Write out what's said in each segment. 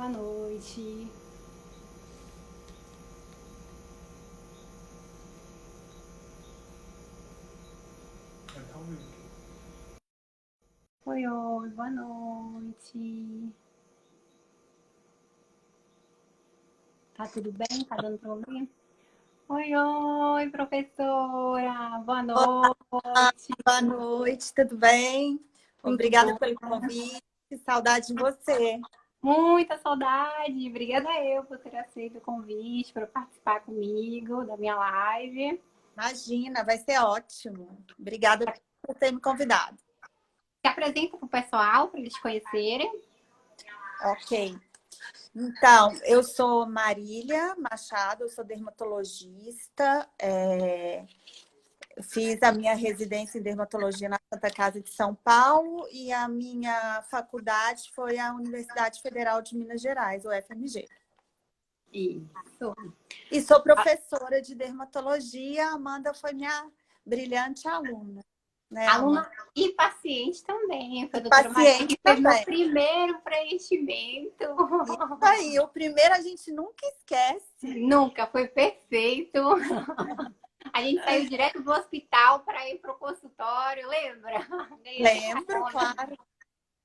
boa noite. Oi, oi, boa noite. Tá tudo bem? Tá dando pra ouvir? Oi, oi, professora. Boa Olá, noite. boa noite, tudo bem? Tudo Obrigada bom? pelo convite, saudade de você. Muita saudade. Obrigada eu por ter aceito o convite para participar comigo da minha live. Imagina, vai ser ótimo. Obrigada por ter me convidado. Se apresenta para o pessoal, para eles te conhecerem. Ok. Então, eu sou Marília Machado, eu sou dermatologista. Fiz a minha residência em dermatologia na Santa Casa de São Paulo e a minha faculdade foi a Universidade Federal de Minas Gerais, o FMG. Isso. E sou professora de dermatologia. A Amanda foi minha brilhante aluna, né, Aluna Amanda? e paciente também. Foi a E doutora Maria paciente que fez meu também. primeiro preenchimento. Isso aí, o primeiro a gente nunca esquece. Nunca, foi perfeito. A gente saiu direto do hospital para ir para o consultório, lembra? Ganhei Lembro, claro.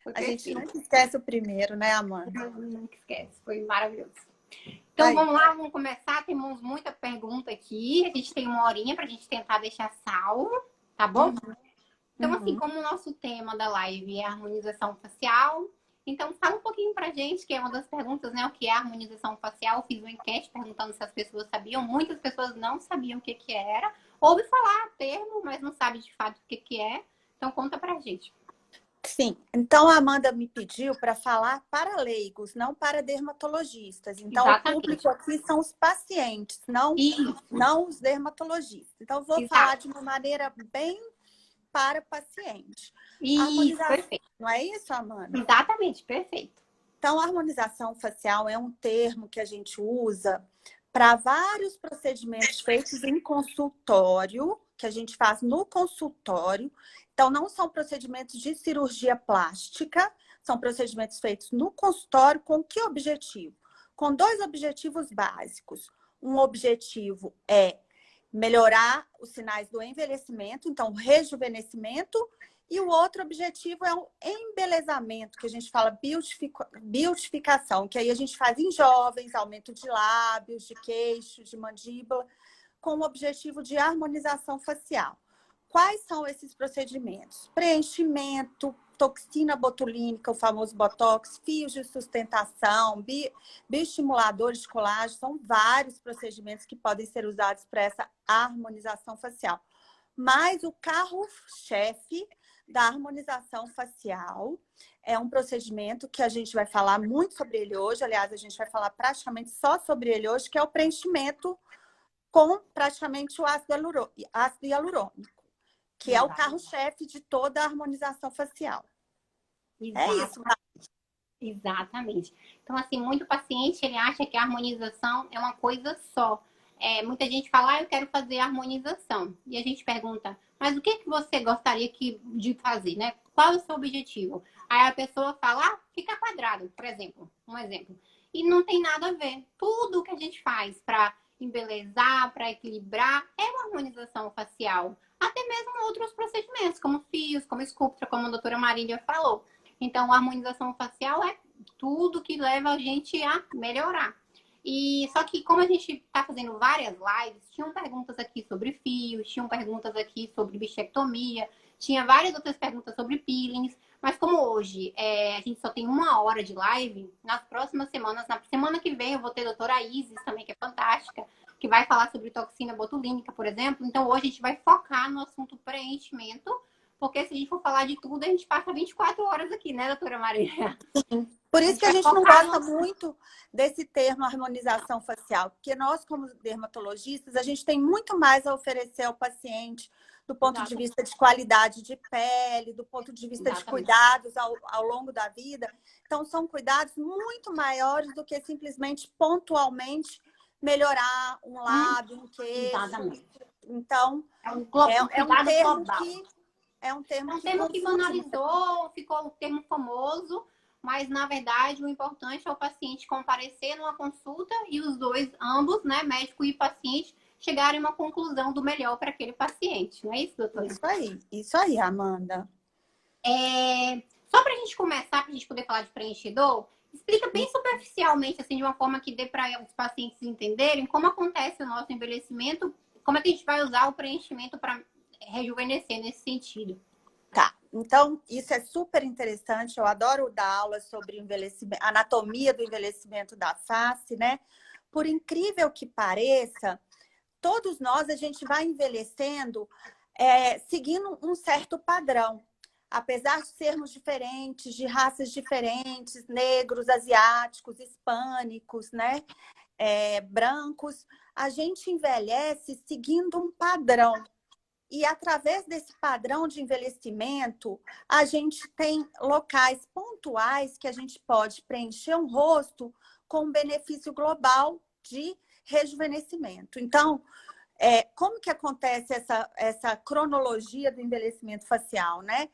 Foi A gente perfeito. nunca esquece o primeiro, né, Amanda? Nunca esquece, foi maravilhoso. Então Aí. vamos lá, vamos começar. Temos muita pergunta aqui. A gente tem uma horinha para a gente tentar deixar salvo, tá bom? Então, assim, Uhum. como o nosso tema da live é harmonização facial, então fala um pouquinho pra gente, que é uma das perguntas, né? O que é harmonização facial? Eu fiz uma enquete perguntando se as pessoas sabiam. Muitas pessoas não sabiam o que que era. Ouve falar termo, mas não sabe de fato o que que é. Então conta pra gente. Sim, então a Amanda me pediu para falar para leigos, não para dermatologistas. Então, o Exatamente. público aqui são os pacientes, Isso, não os dermatologistas. Então, vou falar exato. de uma maneira bem para paciente. Isso, Harmonização, perfeito. não é isso, Amanda? Exatamente, perfeito. Então, a harmonização facial é um termo que a gente usa para vários procedimentos feitos em consultório, que a gente faz no consultório. Então, não são procedimentos de cirurgia plástica, são procedimentos feitos no consultório com que objetivo? Com dois objetivos básicos. Um objetivo é melhorar os sinais do envelhecimento, então rejuvenescimento, e o outro objetivo é o embelezamento, que a gente fala beautificação, que aí a gente faz em jovens, aumento de lábios, de queixo, de mandíbula, com o objetivo de harmonização facial. Quais são esses procedimentos? Preenchimento, toxina botulínica, o famoso botox, fios de sustentação, bioestimuladores de colágeno, são vários procedimentos que podem ser usados para essa harmonização facial. Mas o carro-chefe da harmonização facial é um procedimento que a gente vai falar muito sobre ele hoje. Aliás, a gente vai falar praticamente só sobre ele hoje, que é o preenchimento com praticamente o ácido hialurônico, que é o Exato. carro-chefe de toda a harmonização facial. É Exato. isso. Exatamente. Então, assim, muito paciente, ele acha que a harmonização é uma coisa só. Muita gente fala, eu quero fazer harmonização. E a gente pergunta, mas o que que você gostaria de fazer, né? Qual é o seu objetivo? Aí a pessoa fala, fica quadrado, por exemplo. Um exemplo. E não tem nada a ver. Tudo que a gente faz para embelezar, para equilibrar, é uma harmonização facial. Até mesmo outros procedimentos, como fios, como escultura, como a doutora Marília falou. Então, a harmonização facial é tudo que leva a gente a melhorar. E só que como a gente está fazendo várias lives, tinham perguntas aqui sobre fios, tinham perguntas aqui sobre bichectomia, tinha várias outras perguntas sobre peelings. Mas como hoje a gente só tem uma hora de live, nas próximas semanas, na semana que vem eu vou ter a doutora Isis também, que é fantástica, que vai falar sobre toxina botulínica, por exemplo. Então hoje a gente vai focar no assunto preenchimento, porque se a gente for falar de tudo, a gente passa 24 horas aqui, né, doutora Maria? Por A isso gente que a vai gente não focar gosta no... muito desse termo harmonização facial, porque nós, como dermatologistas, a gente tem muito mais a oferecer ao paciente do ponto de Exatamente. vista de qualidade de pele, do ponto de vista de Exatamente. cuidados ao longo da vida. Então, são cuidados muito maiores do que simplesmente pontualmente melhorar um lábio, um queixo. Exatamente. Então, Um é um cuidado termo global. que é um É termo um que termo que confunde muito. banalizou, ficou um termo famoso, mas na verdade o importante é o paciente comparecer numa consulta e os dois, ambos, né, médico e paciente, chegarem a uma conclusão do melhor para aquele paciente. Não é isso, doutora? Isso aí, Amanda. Só para a gente começar, para a gente poder falar de preenchedor, explica bem superficialmente, assim, de uma forma que dê para os pacientes entenderem como acontece o nosso envelhecimento, como é que a gente vai usar o preenchimento para rejuvenescer nesse sentido. Tá, então isso é super interessante. Eu adoro dar aula sobre envelhecimento, anatomia do envelhecimento da face, né? Por incrível que pareça, todos nós a gente vai envelhecendo seguindo um certo padrão. Apesar de sermos diferentes, de raças diferentes, negros, asiáticos, hispânicos, né? Brancos, a gente envelhece seguindo um padrão. E através desse padrão de envelhecimento, a gente tem locais pontuais que a gente pode preencher um rosto com um benefício global de rejuvenescimento. Então, como que acontece essa cronologia do envelhecimento facial, né?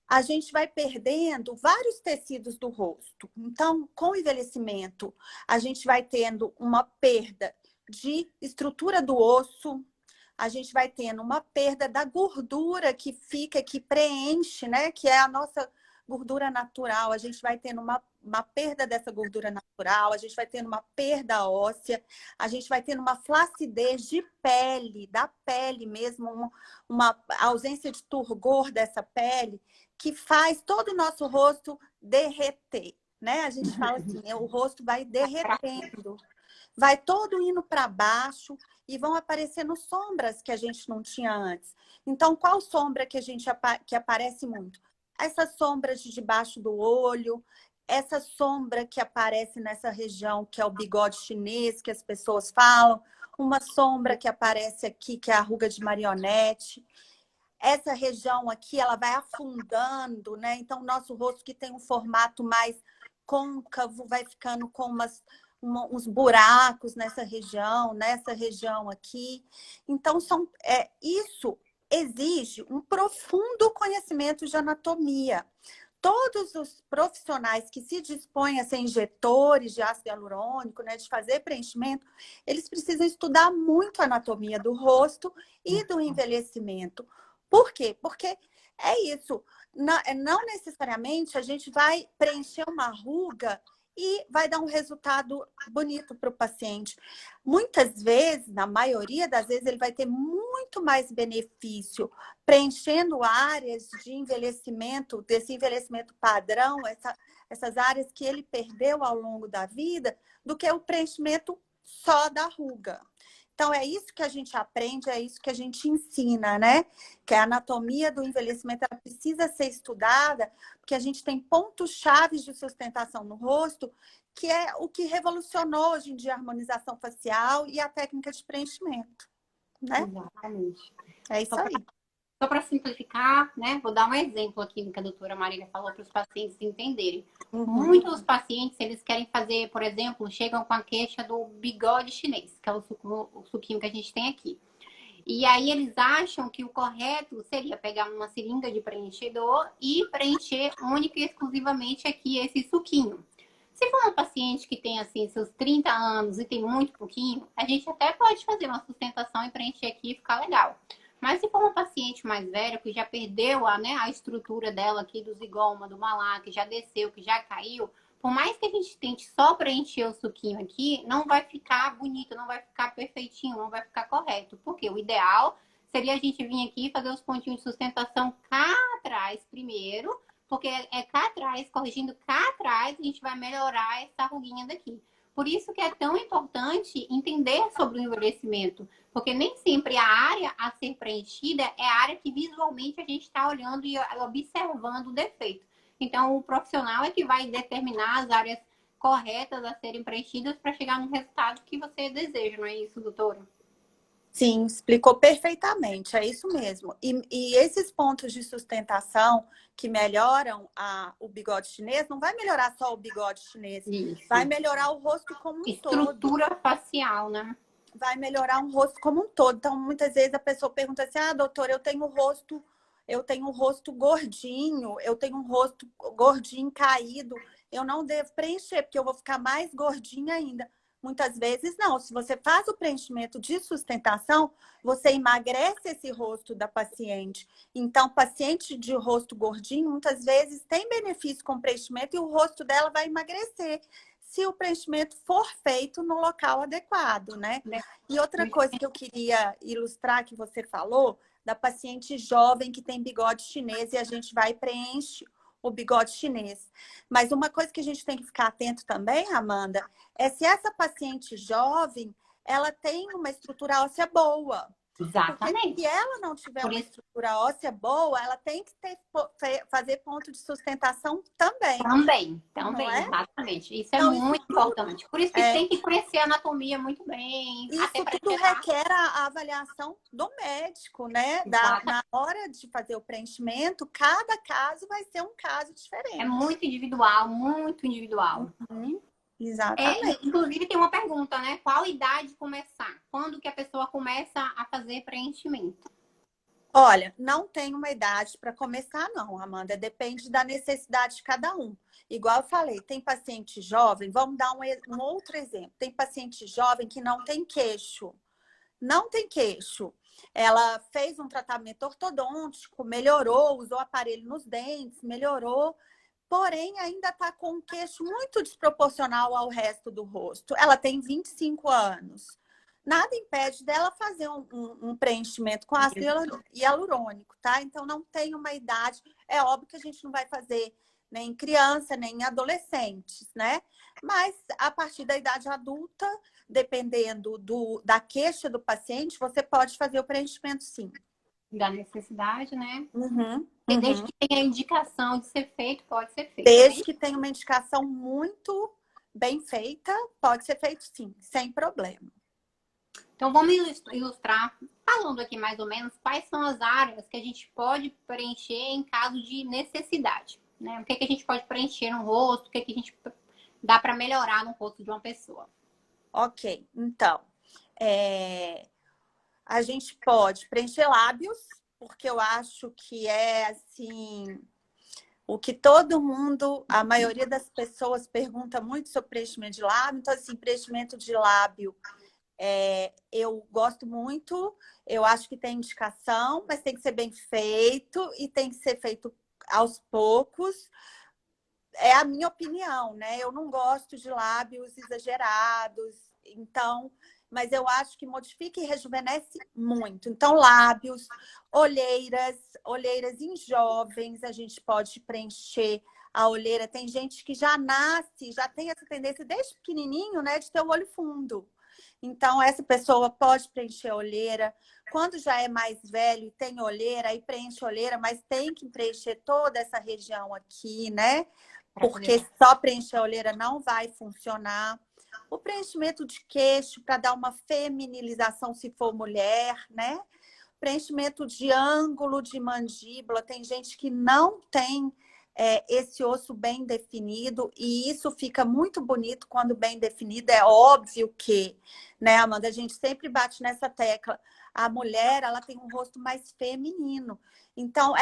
A gente vai perdendo vários tecidos do rosto. Então, com o envelhecimento, a gente vai tendo uma perda de estrutura do osso, a gente vai tendo uma perda da gordura que fica, que preenche, né? Que é a nossa gordura natural. A gente vai tendo uma perda dessa gordura natural, a gente vai tendo uma perda óssea, a gente vai tendo uma flacidez de pele, da pele mesmo, uma ausência de turgor dessa pele, que faz todo o nosso rosto derreter, né? A gente fala assim, o rosto vai derretendo, vai todo indo para baixo e vão aparecendo sombras que a gente não tinha antes. Então, qual sombra que aparece muito? Essas sombras de debaixo do olho, essa sombra que aparece nessa região, que é o bigode chinês, que as pessoas falam, uma sombra que aparece aqui, que é a ruga de marionete. Essa região aqui, ela vai afundando, né? Então, o nosso rosto que tem um formato mais côncavo, vai ficando com uns buracos nessa região aqui. Então, isso exige um profundo conhecimento de anatomia. Todos os profissionais que se dispõem a ser injetores de ácido hialurônico, né, de fazer preenchimento, eles precisam estudar muito a anatomia do rosto e do envelhecimento. Por quê? Porque é isso. Não necessariamente a gente vai preencher uma ruga e vai dar um resultado bonito para o paciente. Muitas vezes, na maioria das vezes, ele vai ter muito mais benefício preenchendo áreas de envelhecimento, desse envelhecimento padrão, essas áreas que ele perdeu ao longo da vida, do que o preenchimento só da ruga. Então, é isso que a gente aprende, é isso que a gente ensina, né? Que a anatomia do envelhecimento ela precisa ser estudada, porque a gente tem pontos chaves de sustentação no rosto, que é o que revolucionou hoje em dia a harmonização facial e a técnica de preenchimento, né? Exatamente. É isso aí. Só para simplificar, né? Vou dar um exemplo aqui do que a doutora Marília falou para os pacientes entenderem. Muitos pacientes, eles querem fazer, por exemplo, chegam com a queixa do bigode chinês, que é o suquinho que a gente tem aqui. E aí eles acham que o correto seria pegar uma seringa de preenchedor e preencher única e exclusivamente aqui esse suquinho. Se for um paciente que tem, assim, seus 30 anos e tem muito pouquinho, a gente até pode fazer uma sustentação e preencher aqui e ficar legal. Mas se for uma paciente mais velha, que já perdeu a estrutura dela aqui do zigoma, do malar, que já desceu, que já caiu, por mais que a gente tente só preencher o suquinho aqui, não vai ficar bonito, não vai ficar perfeitinho, não vai ficar correto. Porque o ideal seria a gente vir aqui e fazer os pontinhos de sustentação cá atrás primeiro, porque é cá atrás, corrigindo cá atrás, a gente vai melhorar essa ruguinha daqui. Por isso que é tão importante entender sobre o envelhecimento, porque nem sempre a área a ser preenchida é a área que visualmente a gente está olhando e observando o defeito. Então, o profissional é que vai determinar as áreas corretas a serem preenchidas para chegar no resultado que você deseja, não é isso, doutora? Sim, explicou perfeitamente, é isso mesmo. E esses pontos de sustentação que melhoram o bigode chinês, não vai melhorar só o bigode chinês, Isso. vai melhorar o rosto como um todo. Estrutura facial, né? Vai melhorar um rosto como um todo. Então, muitas vezes a pessoa pergunta assim, doutora, eu tenho um rosto gordinho, eu tenho um rosto gordinho, caído. eu não devo preencher, porque eu vou ficar mais gordinha ainda. Muitas vezes não. Se você faz o preenchimento de sustentação, você emagrece esse rosto da paciente. Então, paciente de rosto gordinho, muitas vezes tem benefício com preenchimento e o rosto dela vai emagrecer, se o preenchimento for feito no local adequado, né? E outra coisa que eu queria ilustrar que você falou, da paciente jovem que tem bigode chinês e a gente vai e preenche o bigode chinês. Mas uma coisa que a gente tem que ficar atento também, Amanda, é se essa paciente jovem, ela tem uma estrutura óssea boa. Porque Exatamente. se ela não tiver Por uma isso estrutura óssea boa, ela tem que fazer ponto de sustentação também, não também, é? exatamente. Isso é Então, isso muito tudo, importante. Por isso que é, tem que conhecer a anatomia muito bem, até isso para tudo checar. requer a avaliação do médico, né? Exatamente. Na hora de fazer o preenchimento, cada caso vai ser um caso É diferente. muito individual, muito individual. Uhum, É, exatamente. inclusive tem uma pergunta, né? Qual idade começar? Quando que a pessoa começa a fazer preenchimento? Olha, não tem uma idade para começar, não, Amanda. Depende da necessidade de cada um. Igual eu falei, tem paciente jovem, vamos dar um outro exemplo. Tem paciente jovem que não tem queixo. Não tem queixo. Ela fez um tratamento ortodôntico, melhorou, usou aparelho nos dentes, melhorou, porém ainda está com um queixo muito desproporcional ao resto do rosto. Ela tem 25 anos. Nada impede dela fazer um preenchimento com ácido hialurônico, tá? Então não tem uma idade. É óbvio que a gente não vai fazer nem em criança, nem em adolescentes, né? Mas a partir da idade adulta, dependendo da queixa do paciente, você pode fazer o preenchimento sim. Da necessidade, né? Uhum, E desde uhum. que tenha indicação de ser feito, pode ser feito, né? Desde que tenha uma indicação muito bem feita, pode ser feito sim, sem problema. Então, vamos ilustrar, falando aqui mais ou menos, quais são as áreas que a gente pode preencher em caso de necessidade, né? O que que a gente pode preencher no rosto, o que que a gente dá para melhorar no rosto de uma pessoa. Ok, então, a gente pode preencher lábios, porque eu acho que é assim o que todo mundo, a maioria das pessoas pergunta muito sobre preenchimento de lábio. Então, assim, preenchimento de lábio eu gosto muito, eu acho que tem indicação, mas tem que ser bem feito e tem que ser feito aos poucos. É a minha opinião, né? Eu não gosto de lábios exagerados, então, mas eu acho que modifica e rejuvenesce muito. Então, lábios, olheiras em jovens, a gente pode preencher a olheira. Tem gente que já nasce, já tem essa tendência desde pequenininho, né, de ter o olho fundo. Então, essa pessoa pode preencher a olheira. Quando já é mais velho e tem olheira, aí preenche a olheira, mas tem que preencher toda essa região aqui, né? Porque só preencher a olheira não vai funcionar. O preenchimento de queixo para dar uma feminilização se for mulher, né? Preenchimento de ângulo de mandíbula. Tem gente que não tem esse osso bem definido e isso fica muito bonito quando bem definido. É óbvio que, né, Amanda, a gente sempre bate nessa tecla. A mulher, ela tem um rosto mais feminino. Então,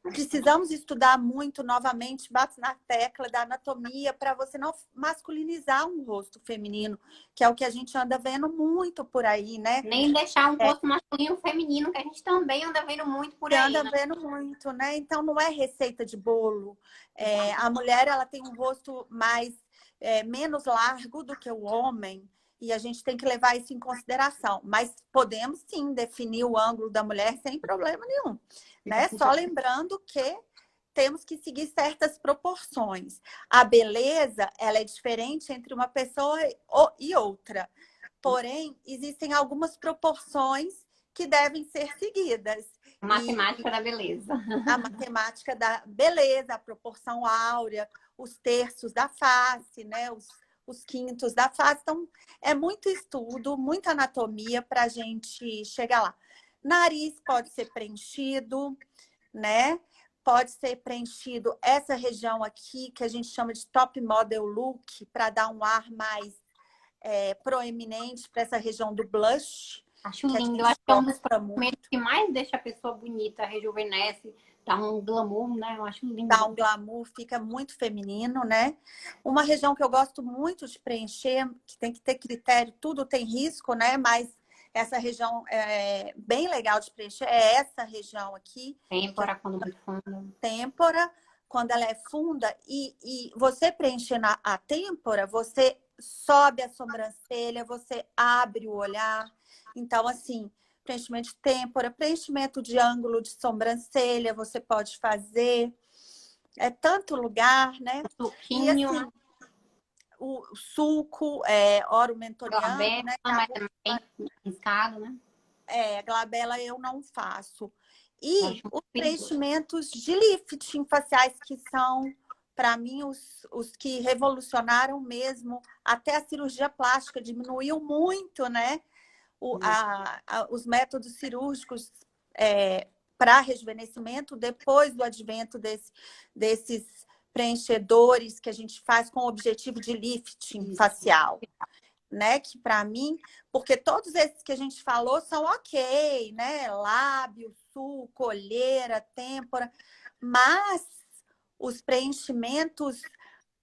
precisamos estudar muito, novamente, bate na tecla da anatomia para você não masculinizar um rosto feminino, que é o que a gente anda vendo muito por aí, né? Nem deixar um rosto masculino e feminino, que a gente também anda vendo muito por Que aí, anda né? vendo muito, né? Então, não é receita de bolo. A mulher, ela tem um rosto menos largo do que o homem, e a gente tem que levar isso em consideração. Mas podemos, sim, definir o ângulo da mulher sem problema nenhum, né? Só lembrando que temos que seguir certas proporções. A beleza, ela é diferente entre uma pessoa e outra. Porém, existem algumas proporções que devem ser seguidas. Matemática da beleza. A matemática da beleza, a proporção áurea, os terços da face, né? Os quintos da face. Então, é muito estudo, muita anatomia para a gente chegar lá. Nariz pode ser preenchido, né? Pode ser preenchido essa região aqui, que a gente chama de top model look, para dar um ar mais proeminente para essa região do blush. Acho Que a lindo. gente Eu acho que é um dos gosta procedimentos muito. que mais deixa a pessoa bonita, rejuvenesce. Dá um glamour, né? Eu acho Dá lindo. um glamour, fica muito feminino, né? Uma região que eu gosto muito de preencher, que tem que ter critério, tudo tem risco, né? Mas essa região é bem legal de preencher, é essa região aqui, que é Têmpora, quando muito fundo. têmpora, quando ela é funda, e você preenchendo a têmpora, você sobe a sobrancelha, você abre o olhar. Então, assim, preenchimento de têmpora, preenchimento de ângulo de sobrancelha, você pode fazer. É tanto lugar, né? E Suquinho, assim, né? o suco, oro mentoriano, Glabela, né? mas também arriscado, né? Glabela eu não faço. Eu E acho muito os perigoso. preenchimentos de lifting faciais, que são, para mim, os que revolucionaram mesmo. Até a cirurgia plástica diminuiu muito, né? Os métodos cirúrgicos para rejuvenescimento, depois do advento desses preenchedores que a gente faz com o objetivo de lifting Isso. facial, né? Que para mim, porque todos esses que a gente falou são ok, né? Lábio, sulco, olheira, têmpora, mas os preenchimentos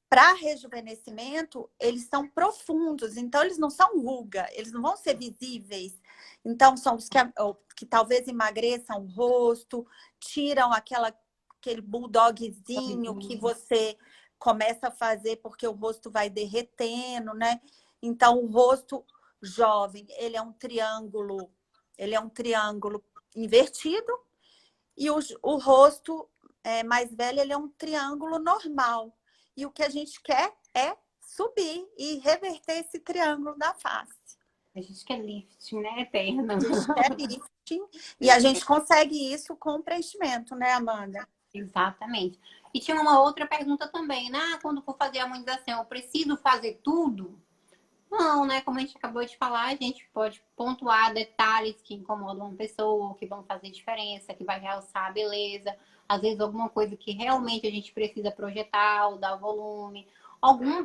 para rejuvenescimento, eles são profundos, então eles não são ruga, eles não vão ser visíveis. Então, são os que talvez emagreçam o rosto, tiram aquele bulldogzinho que você começa a fazer porque o rosto vai derretendo, né? Então, o rosto jovem, ele é um triângulo invertido, e o rosto mais velho, ele é um triângulo normal. E o que a gente quer é subir e reverter esse triângulo da face. A gente quer lifting, né? Eterno. A gente quer lifting e a gente consegue isso com preenchimento, né, Amanda? Exatamente. E tinha uma outra pergunta também, né? Ah, quando for fazer a harmonização, eu preciso fazer tudo? Não, né? Como a gente acabou de falar, a gente pode pontuar detalhes que incomodam uma pessoa, que vão fazer diferença, que vai realçar a beleza. Às vezes alguma coisa que realmente a gente precisa projetar ou dar volume.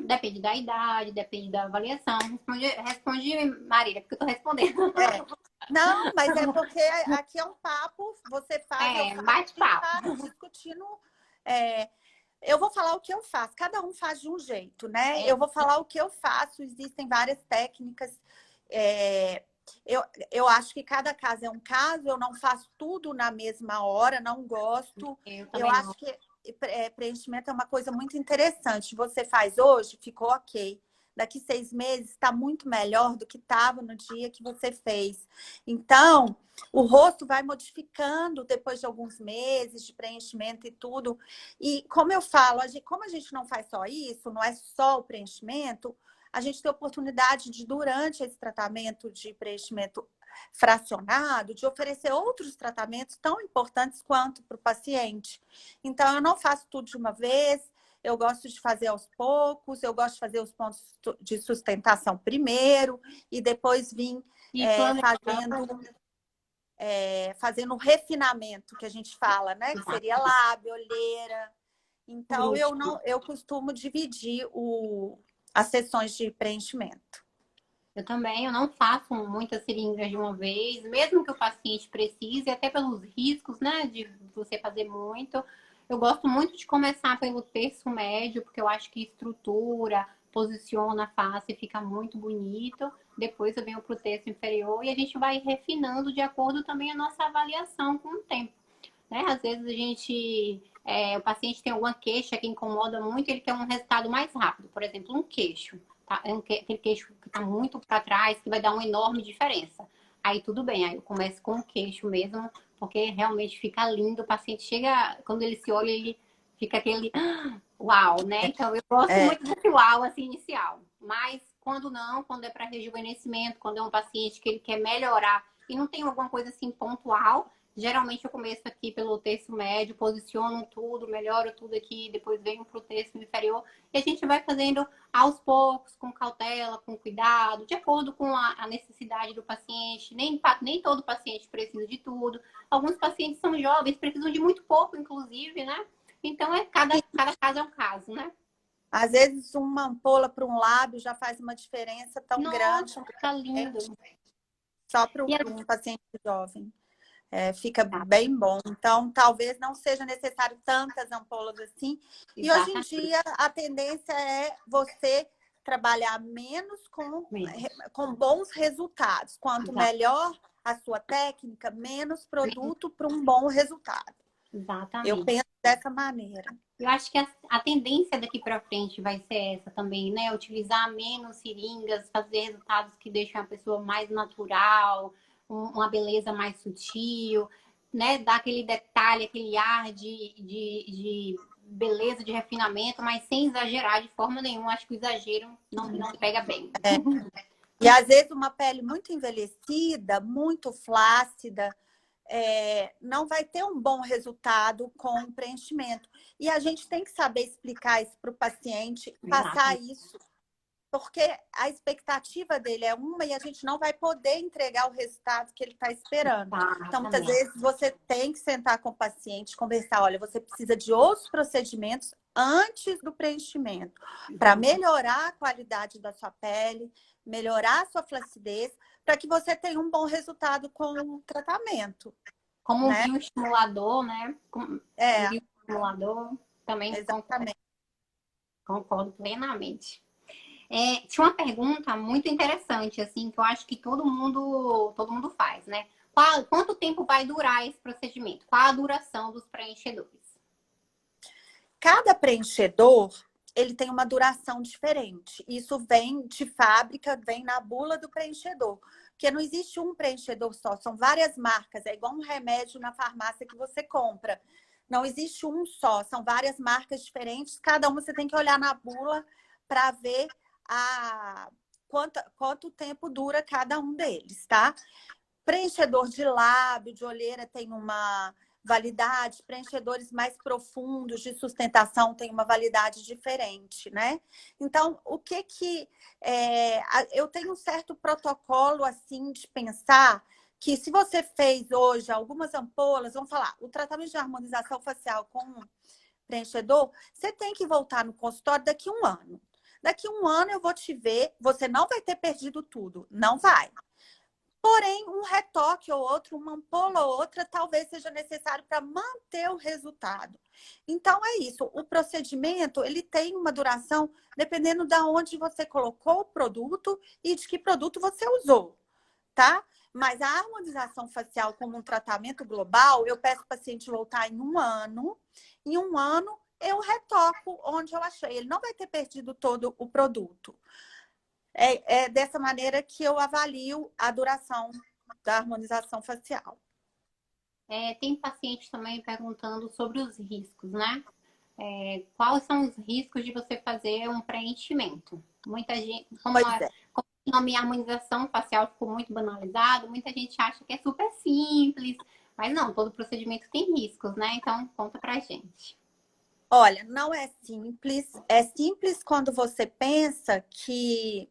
Depende da idade, depende da avaliação. Responde, Marília, porque eu tô respondendo. É. Não, mas é porque aqui é um papo, você faz, eu faço, a gente Bate-papo. está discutindo. é, Eu vou falar o que eu faço, cada um faz de um jeito, né? É, Eu vou falar o que eu faço, existem várias técnicas. é, eu acho que cada caso é um caso, eu não faço tudo na mesma hora, não gosto. eu Eu também não. acho que preenchimento é uma coisa muito interessante. Você faz hoje, ficou ok. Daqui 6 meses está muito melhor do que estava no dia que você fez. Então, o rosto vai modificando depois de alguns meses de preenchimento e tudo. E como eu falo, como a gente não faz só isso, não é só o preenchimento, a gente tem a oportunidade de, durante esse tratamento de preenchimento fracionado, de oferecer outros tratamentos tão importantes quanto para o paciente. Então, eu não faço tudo de uma vez, eu gosto de fazer aos poucos, eu gosto de fazer os pontos de sustentação primeiro e depois vir E planejar. fazendo o refinamento que a gente fala, né? Que seria lábio, olheira. Por Então, último, eu costumo dividir as sessões de preenchimento. eu também, eu não faço muitas seringas de uma vez, mesmo que o paciente precise, até pelos riscos, né, de você fazer muito. Eu gosto muito de começar pelo terço médio, porque eu acho que estrutura, posiciona a face, fica muito bonito. Depois eu venho para o terço inferior e a gente vai refinando de acordo também a nossa avaliação com o tempo, né? Às vezes o paciente tem alguma queixa que incomoda muito, ele quer um resultado mais rápido, por exemplo, um queixo. Tá? Aquele queixo que está muito para trás, que vai dar uma enorme diferença. Aí tudo bem, aí eu começo com o queixo mesmo, porque realmente fica lindo. O paciente chega, quando ele se olha, ele fica aquele uau, né? Então eu gosto É, muito desse uau assim inicial. Mas quando não, quando é para rejuvenescimento, quando é um paciente que ele quer melhorar e não tem alguma coisa assim pontual, geralmente eu começo aqui pelo terço médio, posiciono tudo, melhoro tudo aqui, depois venho para o terço inferior e a gente vai fazendo aos poucos, com cautela, com cuidado, de acordo com a necessidade do paciente. Nem todo paciente precisa de tudo. Alguns pacientes são jovens, precisam de muito pouco, inclusive, né? Então, cada caso é um caso, né? às vezes, uma ampola para um lábio já faz uma diferença tão grande Nossa, fica lindo. só para E um paciente jovem. Fica bem bom. Então, talvez não seja necessário tantas ampolas assim. E hoje em Exatamente. dia, a tendência é você trabalhar menos Menos. com bons resultados. Quanto Exa- melhor a sua técnica, menos produto para um bom resultado. Eu Exatamente. penso dessa maneira. Eu acho que a tendência daqui para frente vai ser essa também, né? Utilizar menos seringas, fazer resultados que deixam a pessoa mais natural, uma beleza mais sutil, né? Dar aquele detalhe, aquele ar de beleza, de refinamento, mas sem exagerar de forma nenhuma. Acho que o exagero não pega bem. E às vezes uma pele muito envelhecida, muito flácida, não vai ter um bom resultado com o preenchimento. E a gente tem que saber explicar isso para o paciente, passar Exato. isso, porque a expectativa dele é uma e a gente não vai poder entregar o resultado que ele está esperando. Então, muitas Exatamente. vezes, você tem que sentar com o paciente, conversar, olha, você precisa de outros procedimentos antes do preenchimento, para melhorar a qualidade da sua pele, melhorar a sua flacidez, para que você tenha um bom resultado com o tratamento, Como um né? bioestimulador, né? Um É, bioestimulador, também exatamente. concordo plenamente. Tinha uma pergunta muito interessante, assim, que eu acho que todo mundo faz, né? Quanto tempo vai durar esse procedimento? Qual a duração dos preenchedores? Cada preenchedor, ele tem uma duração diferente. Isso vem de fábrica, vem na bula do preenchedor. Porque não existe um preenchedor só, são várias marcas. É igual um remédio na farmácia que você compra. Não existe um só, são várias marcas diferentes. Cada uma você tem que olhar na bula para ver quanto tempo dura cada um deles, tá? Preenchedor de lábio, de olheira tem uma validade, preenchedores mais profundos de sustentação tem uma validade diferente, né? Então, eu tenho um certo protocolo assim de pensar que se você fez hoje algumas ampolas, vamos falar, o tratamento de harmonização facial com preenchedor, você tem que voltar no consultório daqui a um ano. Daqui a um ano eu vou te ver, você não vai ter perdido tudo, não vai. Porém, um retoque ou outro, uma ampola ou outra, talvez seja necessário para manter o resultado. Então, é isso. O procedimento, ele tem uma duração dependendo de onde você colocou o produto e de que produto você usou, tá? Mas a harmonização facial como um tratamento global, eu peço para o paciente voltar em um ano. Em um ano, eu retoco onde eu achei. Ele não vai ter perdido todo o produto. É dessa maneira que eu avalio a duração da harmonização facial. Tem paciente também perguntando sobre os riscos, né? Quais são os riscos de você fazer um preenchimento? Muita gente, Pois é. como o nome harmonização facial ficou muito banalizado, muita gente acha que é super simples, mas não, todo procedimento tem riscos, né? Então, conta pra gente. Olha, não é simples. É simples quando você pensa que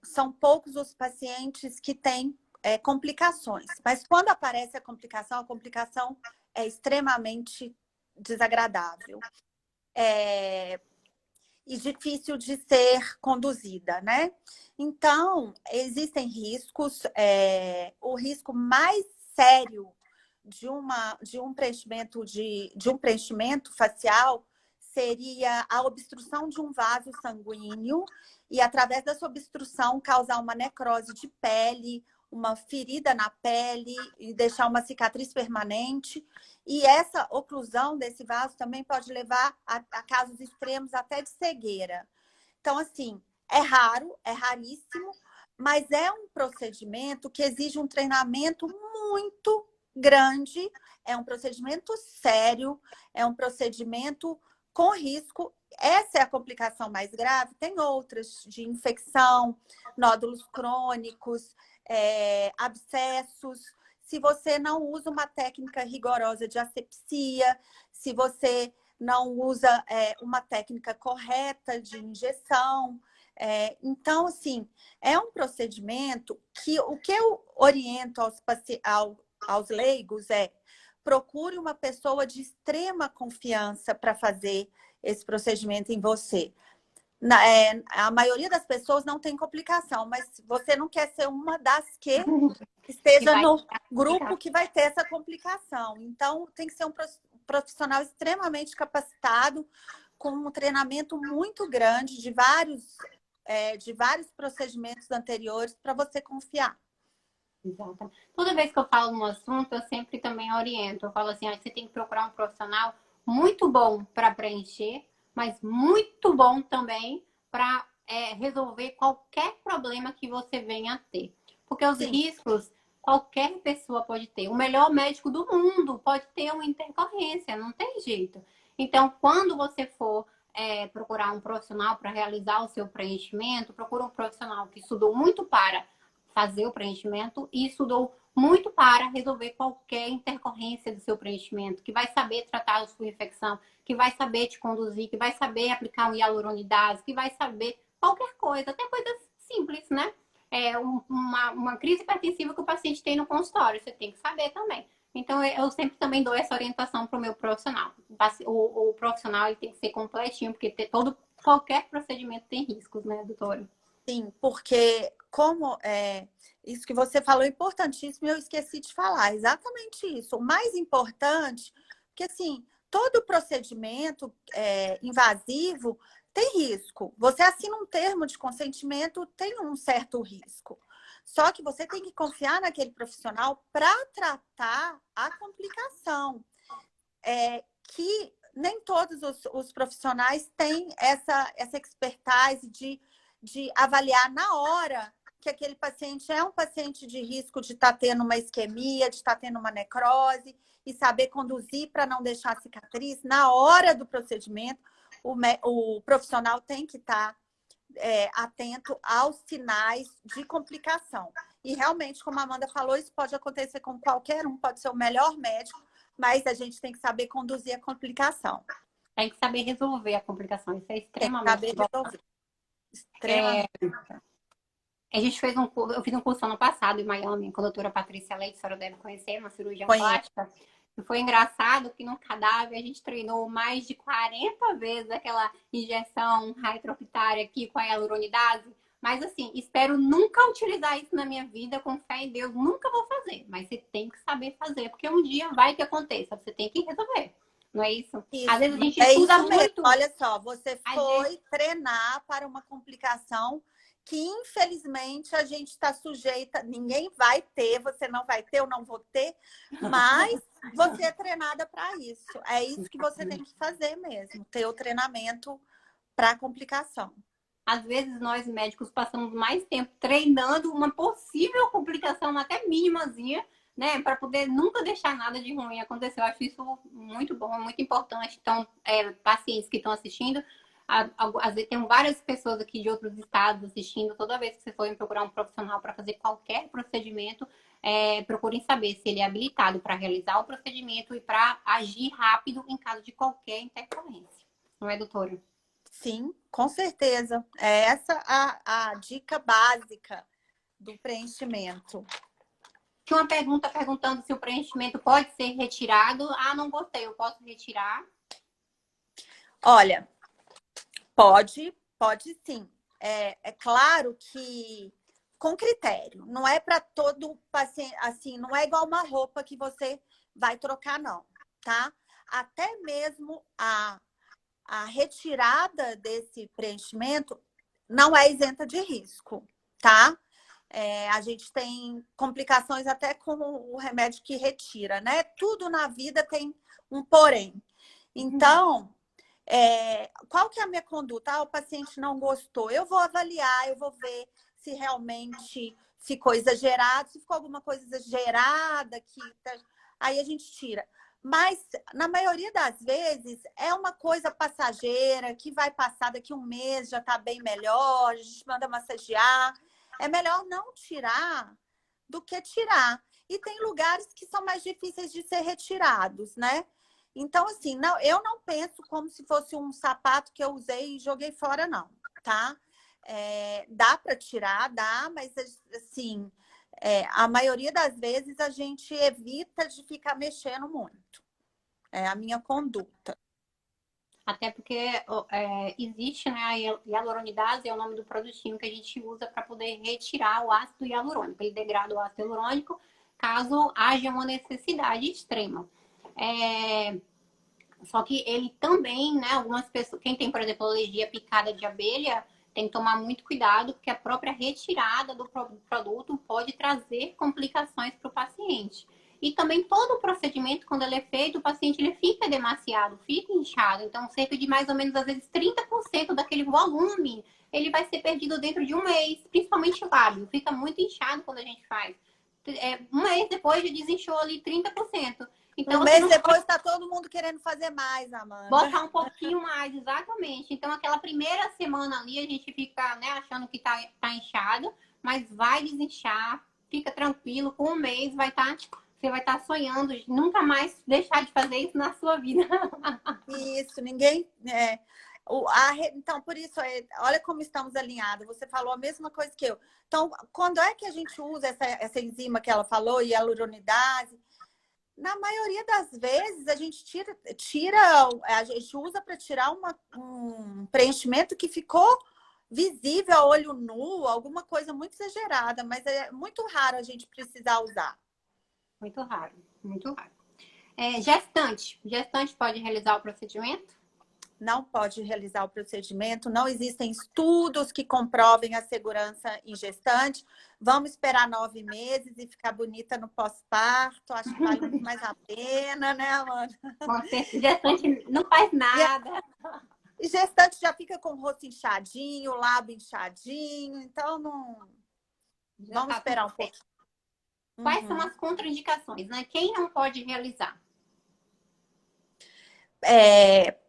são poucos os pacientes que têm complicações. Mas quando aparece a complicação é extremamente desagradável. E difícil de ser conduzida, né? Então, existem riscos. O risco mais sério de um preenchimento facial seria a obstrução de um vaso sanguíneo e, através dessa obstrução, causar uma necrose de pele, uma ferida na pele e deixar uma cicatriz permanente. E essa oclusão desse vaso também pode levar a casos extremos até de cegueira. Então, assim, é raro, é raríssimo, mas é um procedimento que exige um treinamento muito grande, é um procedimento sério, é um procedimento com risco. Essa é a complicação mais grave. Tem outras de infecção, nódulos crônicos, abscessos. Se você não usa uma técnica rigorosa de asepsia, se você não usa uma técnica correta de injeção. Então, assim, é um procedimento que o que eu oriento aos leigos é procure uma pessoa de extrema confiança para fazer esse procedimento em você. A maioria das pessoas não tem complicação, mas você não quer ser uma das que Que esteja vai no grupo ficar. que vai ter essa complicação. Então, tem que ser um profissional extremamente capacitado, com um treinamento muito grande de vários procedimentos anteriores para você confiar. Exato. Toda vez que eu falo um assunto, eu sempre também oriento. Eu falo assim, você tem que procurar um profissional muito bom para preencher, mas muito bom também para resolver qualquer problema que você venha a ter. Porque os Sim, riscos, qualquer pessoa pode ter. O melhor médico do mundo pode ter uma intercorrência, não tem jeito. Então, quando você for procurar um profissional para realizar o seu preenchimento, procura um profissional que estudou muito para fazer o preenchimento e estudou muito para resolver qualquer intercorrência do seu preenchimento, que vai saber tratar a sua infecção, que vai saber te conduzir, que vai saber aplicar um hialuronidase, que vai saber qualquer coisa, até coisas simples, né? Uma crise hipertensiva que o paciente tem no consultório, você tem que saber também. Então, eu sempre também dou essa orientação para o meu profissional. O profissional ele tem que ser completinho, porque qualquer procedimento tem riscos, né, doutora? sim, porque isso que você falou é importantíssimo, eu esqueci de falar, exatamente isso. O mais importante, porque assim, todo procedimento invasivo tem risco. Você assina um termo de consentimento, tem um certo risco. Só que você tem que confiar naquele profissional para tratar a complicação. Que nem todos os profissionais têm essa expertise de avaliar na hora que aquele paciente é um paciente de risco de estar tendo uma isquemia, de estar tendo uma necrose, e saber conduzir para não deixar cicatriz. Na hora do procedimento, o profissional tem que estar atento aos sinais de complicação. E realmente, como a Amanda falou, isso pode acontecer com qualquer um, pode ser o melhor médico, mas a gente tem que saber conduzir a complicação. Tem que saber resolver a complicação, isso é Tem que extremamente saber importante. resolver. Extremamente. A gente fez eu fiz um curso ano passado em Miami com a doutora Patrícia Leite, a senhora deve conhecer, uma cirurgião Conheço. plástica. E foi engraçado que no cadáver a gente treinou mais de 40 vezes aquela injeção retropitária aqui com a hialuronidase. Mas assim, espero nunca utilizar isso na minha vida, com fé em Deus, nunca vou fazer. Mas você tem que saber fazer, porque um dia vai que aconteça, você tem que resolver. Não é isso? Às Isso, vezes a gente é estuda isso mesmo. muito, Olha só, você às vezes foi treinar para uma complicação que, infelizmente, a gente está sujeita, ninguém vai ter, você não vai ter, eu não vou ter, mas você é treinada para isso. É isso que você tem que fazer mesmo, ter o treinamento para a complicação. às vezes nós médicos passamos mais tempo treinando uma possível complicação, até mínimazinha, né, para poder nunca deixar nada de ruim acontecer. Eu acho isso muito bom, muito importante. Então, pacientes que estão assistindo, às vezes tem várias pessoas aqui de outros estados assistindo. Toda vez que você for procurar um profissional para fazer qualquer procedimento, procurem saber se ele é habilitado para realizar o procedimento e para agir rápido em caso de qualquer intercorrência. Não é, doutora? Sim, com certeza. É essa a dica básica do preenchimento. Tinha uma pergunta perguntando se o preenchimento pode ser retirado. Ah, não gostei, eu posso retirar? Olha, pode sim. É claro que com critério. Não é para todo paciente, assim, não é igual uma roupa que você vai trocar, não, tá? Até mesmo a retirada desse preenchimento não é isenta de risco, tá? A gente tem complicações até com o remédio que retira, né? Tudo na vida tem um porém. Então, qual que é a minha conduta? O paciente não gostou. Eu vou avaliar, eu vou ver se realmente ficou exagerado, se ficou alguma coisa exagerada, aí a gente tira. Mas, na maioria das vezes, é uma coisa passageira, que vai passar daqui um mês, já está bem melhor, a gente manda massagear. É melhor não tirar do que tirar. E tem lugares que são mais difíceis de ser retirados, né? Então, assim, não, eu não penso como se fosse um sapato que eu usei e joguei fora, não, tá? Dá para tirar, dá, mas, assim, a maioria das vezes a gente evita de ficar mexendo muito. É a minha conduta. Até porque existe, né, a hialuronidase, é o nome do produtinho que a gente usa para poder retirar o ácido hialurônico. Ele degrada o ácido hialurônico caso haja uma necessidade extrema. Só que ele também, né, algumas pessoas, quem tem, por exemplo, alergia à picada de abelha, tem que tomar muito cuidado, porque a própria retirada do produto pode trazer complicações para o paciente. E também todo o procedimento, quando ele é feito, o paciente ele fica demasiado, fica inchado. Então, cerca de mais ou menos, às vezes, 30% daquele volume, ele vai ser perdido dentro de um mês, principalmente o lábio. Fica muito inchado quando a gente faz. Um mês depois já desinchou ali 30%. Então, um mês depois está todo mundo querendo fazer mais, Amanda. Botar um pouquinho mais, exatamente. Então, aquela primeira semana ali, a gente fica, né, achando que tá inchado, mas vai desinchar, fica tranquilo, com um mês você vai estar sonhando de nunca mais deixar de fazer isso na sua vida. Isso, ninguém... Então, por isso, olha como estamos alinhados. Você falou a mesma coisa que eu. Então, quando é que a gente usa essa enzima que ela falou, hialuronidase? Na maioria das vezes, a gente a gente usa para tirar um preenchimento que ficou visível a olho nu, alguma coisa muito exagerada, mas é muito raro a gente precisar usar. Muito raro, muito raro. Gestante pode realizar o procedimento? Não pode realizar o procedimento, não existem estudos que comprovem a segurança em gestante. Vamos esperar 9 meses e ficar bonita no pós-parto. Acho que vale muito mais a pena, né, Amanda? Gestante não faz nada. E gestante já fica com o rosto inchadinho, o lábio inchadinho, então não... Vamos esperar um pouquinho. Quais são as contraindicações, né? Quem não pode realizar?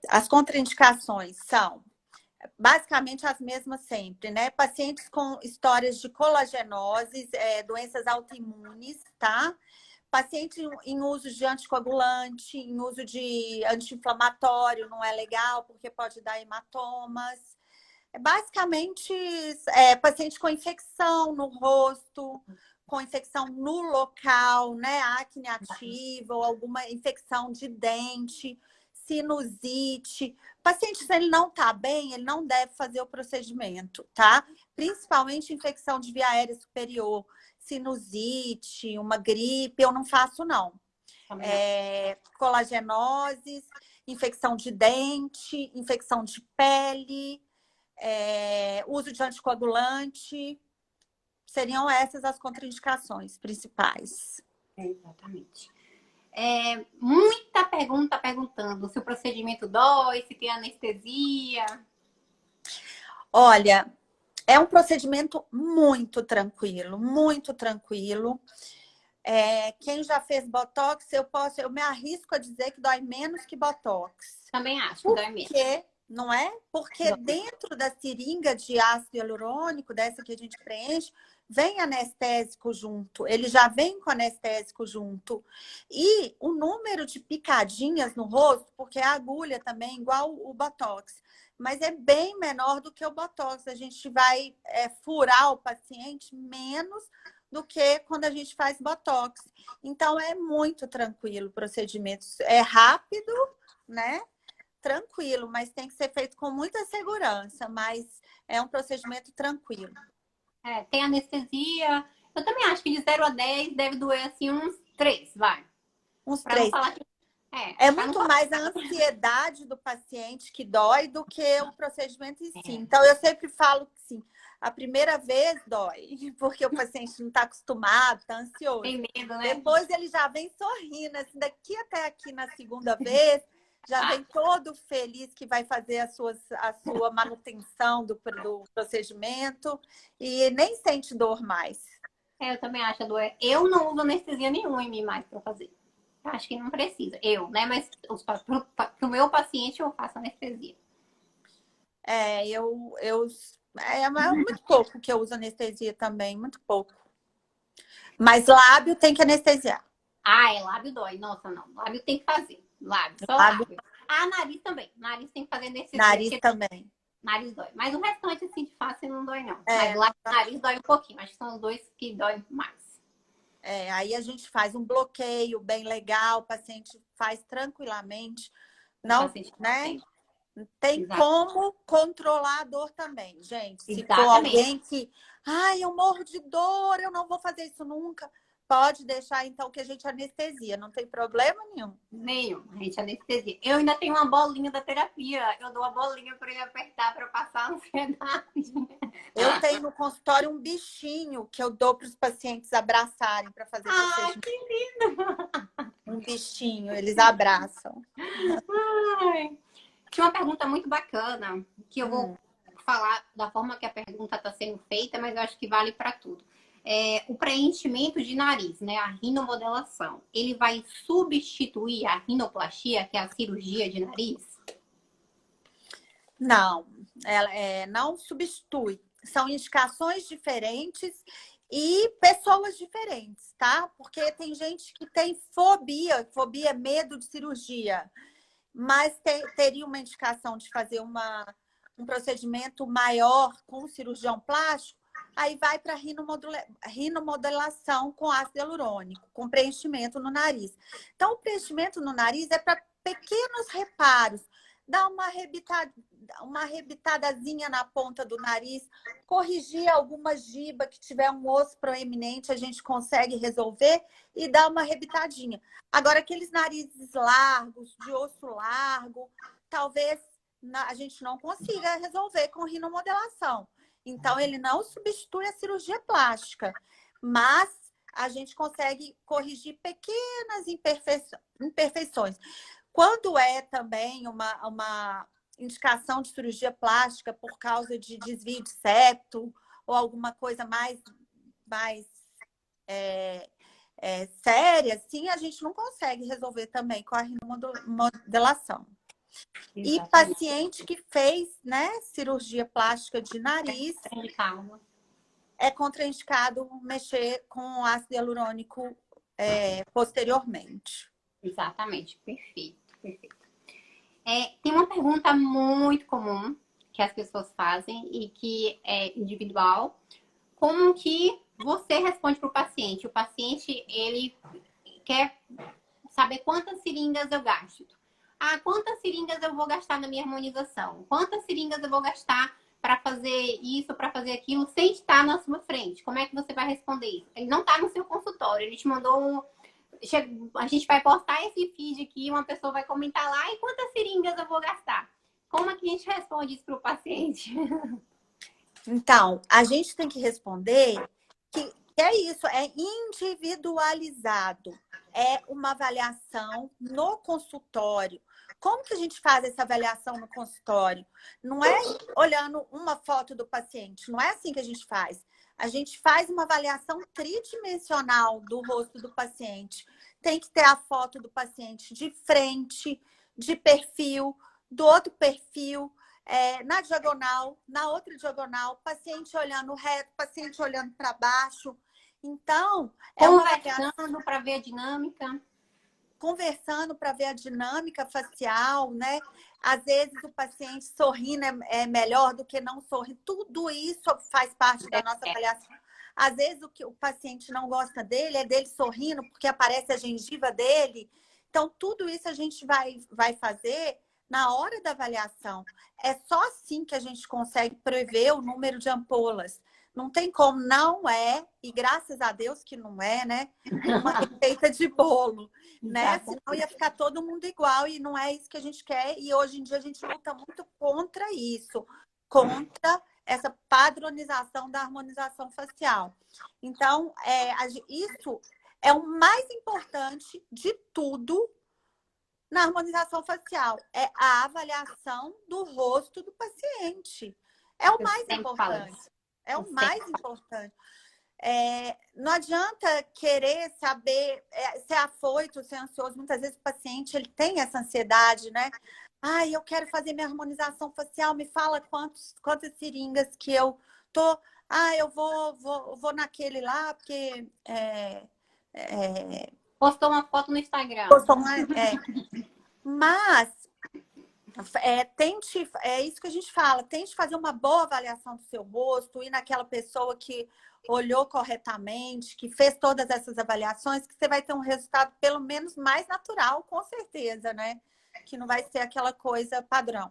As contraindicações são basicamente as mesmas sempre, né? Pacientes com histórias de colagenose, doenças autoimunes, tá? Paciente em uso de anticoagulante, em uso de anti-inflamatório, não é legal, porque pode dar hematomas. Basicamente, paciente com infecção no rosto, com infecção no local, né? Acne ativa ou alguma infecção de dente, sinusite. O paciente, se ele não tá bem, ele não deve fazer o procedimento, tá? Principalmente infecção de via aérea superior, sinusite, uma gripe, eu não faço, não. Colagenoses, infecção de dente, infecção de pele, uso de anticoagulante. Seriam essas as contraindicações principais. Exatamente. Muita pergunta perguntando se o procedimento dói, se tem anestesia. Olha, é um procedimento muito tranquilo, muito tranquilo. Quem já fez Botox, eu me arrisco a dizer que dói menos que Botox. Também acho que dói menos. Não é? Porque dentro da seringa de ácido hialurônico, dessa que a gente preenche, vem anestésico junto. Ele já vem com anestésico junto. E o número de picadinhas no rosto, porque a agulha também, igual o Botox, mas é bem menor do que o Botox. A gente vai furar o paciente menos do que quando a gente faz Botox. Então, é muito tranquilo o procedimento. É rápido, né? Tranquilo, mas tem que ser feito com muita segurança, mas é um procedimento tranquilo. Tem anestesia. Eu também acho que de 0 a 10 deve doer assim uns 3, vai. Uns 3. É muito mais a ansiedade do paciente que dói do que o procedimento em si. Então, eu sempre falo que sim, a primeira vez dói, porque o paciente não está acostumado, está ansioso. Tem medo, né? Depois ele já vem sorrindo, assim, daqui até aqui na segunda vez, já vem todo feliz que vai fazer a sua manutenção do procedimento e nem sente dor mais. Eu também acho a dor. Eu não uso anestesia nenhuma em mim mais para fazer. Acho que não precisa. Eu, né? Mas pro meu paciente eu faço anestesia. É muito pouco que eu uso anestesia também, muito pouco. Mas lábio tem que anestesiar. Lábio dói. Nossa, não. Lábio tem que fazer. Só lábio. Nariz também. Nariz tem que fazer anestesia. Nariz também. Nariz dói. Mas o restante, assim, de face não dói, não. Mas lábio e nariz dói um pouquinho. Acho que são os dois que dói mais. Aí a gente faz um bloqueio bem legal, o paciente faz tranquilamente. Não, né? Tem Exato. como controlar a dor também, gente. Se for Exatamente. alguém que, ai, eu morro de dor, eu não vou fazer isso nunca, pode deixar então que a gente anestesia, não tem problema nenhum. Nenhum, a gente anestesia. Eu ainda tenho uma bolinha da terapia. Eu dou a bolinha para ele apertar para passar a ansiedade. Eu tenho no consultório um bichinho que eu dou para os pacientes abraçarem para fazer Ai, procedimento. que lindo! Um bichinho, eles abraçam. Ai. Tinha uma pergunta muito bacana que eu vou Hum. falar da forma que a pergunta está sendo feita, mas eu acho que vale para tudo. O preenchimento de nariz, né? A rinomodelação, ele vai substituir a rinoplastia, que é a cirurgia de nariz? Não, ela não substitui. São indicações diferentes e pessoas diferentes, tá? Porque tem gente que tem fobia, fobia é medo de cirurgia, mas teria uma indicação de fazer um procedimento maior com um cirurgião plástico, aí vai para rinomodelação com ácido hialurônico, com preenchimento no nariz. Então, o preenchimento no nariz é para pequenos reparos, dar uma rebitadazinha na ponta do nariz, corrigir alguma giba que tiver um osso proeminente, a gente consegue resolver e dar uma rebitadinha. Agora, aqueles narizes largos, de osso largo, talvez a gente não consiga resolver com rinomodelação. Então, ele não substitui a cirurgia plástica, mas a gente consegue corrigir pequenas imperfeições. Quando é também uma indicação de cirurgia plástica por causa de desvio de septo ou alguma coisa mais séria, assim, a gente não consegue resolver também com a rinomodelação. E Exatamente. paciente que fez, né, cirurgia plástica de nariz, Calma. é contraindicado mexer com ácido hialurônico posteriormente. Exatamente, perfeito, perfeito. Tem uma pergunta muito comum que as pessoas fazem e que é individual. Como que você responde para o paciente? O paciente, ele quer saber quantas seringas eu gasto. Ah, quantas seringas eu vou gastar na minha harmonização? Quantas seringas eu vou gastar para fazer isso, para fazer aquilo, sem estar na sua frente? Como é que você vai responder isso? Ele não está no seu consultório, ele te mandou um... A gente vai postar esse feed aqui, uma pessoa vai comentar lá, e quantas seringas eu vou gastar? Como é que a gente responde isso para o paciente? Então, a gente tem que responder que é isso, é individualizado. É uma avaliação no consultório. Como que a gente faz essa avaliação no consultório? Não é olhando uma foto do paciente, não é assim que a gente faz. A gente faz uma avaliação tridimensional do rosto do paciente. Tem que ter a foto do paciente de frente, de perfil, do outro perfil, na diagonal, na outra diagonal, paciente olhando reto, paciente olhando para baixo. Então, é uma avaliação Conversando para ver a dinâmica. Conversando para ver a dinâmica facial, né? Às vezes o paciente sorrindo é melhor do que não sorrir. Tudo isso faz parte da nossa avaliação. Às vezes o que o paciente não gosta dele é dele sorrindo porque aparece a gengiva dele. Então, tudo isso a gente vai fazer na hora da avaliação. É só assim que a gente consegue prever o número de ampolas. Não tem como, não é, e graças a Deus que não é, né? Uma receita de bolo, né? Senão ia ficar todo mundo igual e não é isso que a gente quer. E hoje em dia a gente luta muito contra isso, contra essa padronização da harmonização facial. Então, isso é o mais importante de tudo na harmonização facial. É a avaliação do rosto do paciente. É o mais importante. É o mais importante. Não adianta querer saber ser afoito, ser ansioso. Muitas vezes o paciente ele tem essa ansiedade, né? Ai, eu quero fazer minha harmonização facial, me fala quantas seringas que eu tô. Ah, eu vou naquele lá, porque. Postou uma foto no Instagram. Mas tente, é isso que a gente fala, tente fazer uma boa avaliação do seu rosto, ir naquela pessoa que olhou corretamente, que fez todas essas avaliações, que você vai ter um resultado pelo menos mais natural, com certeza, né? Que não vai ser aquela coisa padrão.